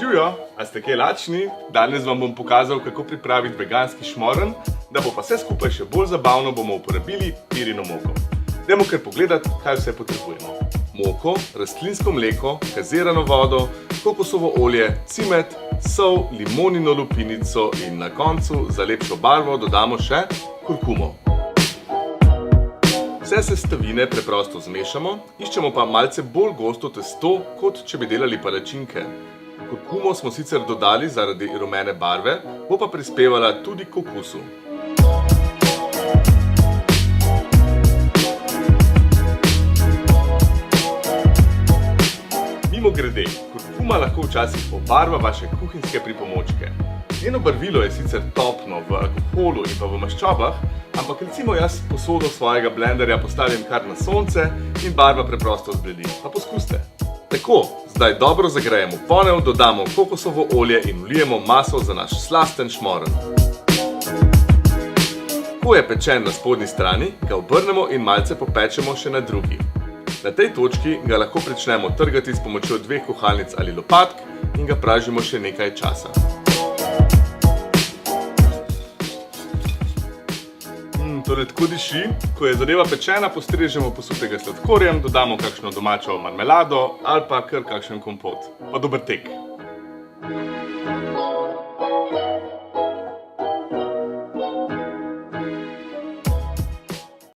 Živjo, a ste kaj lačni? Danes vam bom pokazal, kako pripraviti veganski šmorenj, da bo pa vse skupaj še bolj zabavno, bomo uporabili pirino moko. Dajmo kar pogledati, kaj vse potrebujemo. Moko, rastlinsko mleko, gazirano vodo, kokosovo olje, cimet, sol, limonino lupinico in na koncu za lepšo barvo dodamo še kurkumo. Vse sestavine preprosto zmešamo, iščemo pa malce bolj gosto testo, kot če bi delali palačinke. Kurkumo smo sicer dodali zaradi rumene barve, bo pa prispevala tudi k okusu. Mimogrede, kurkuma lahko včasih obarva vaše kuhinjske pripomočke. Njeno barvilo je sicer topno v alkoholu in pa v maščobah, ampak recimo jaz posodo svojega blenderja postavim kar na sonce in barva preprosto zbledi. Pa poskuste! Tako, zdaj dobro zagrejemo ponev, dodamo kokosovo olje in vlijemo maso za naš slasten šmorenj. Ko je pečen na spodnji strani, ga obrnemo in malce popečemo še na drugi. Na tej točki ga lahko pričnemo trgati s pomočjo 2 kuhalnic ali lopatk in ga pražimo še nekaj časa. Torej tako diši, ko je zadeva pečena, postrežemo posutega s sladkorjem, dodamo kakšno domačo marmelado ali pa kar kakšen kompot. Pa dober tek!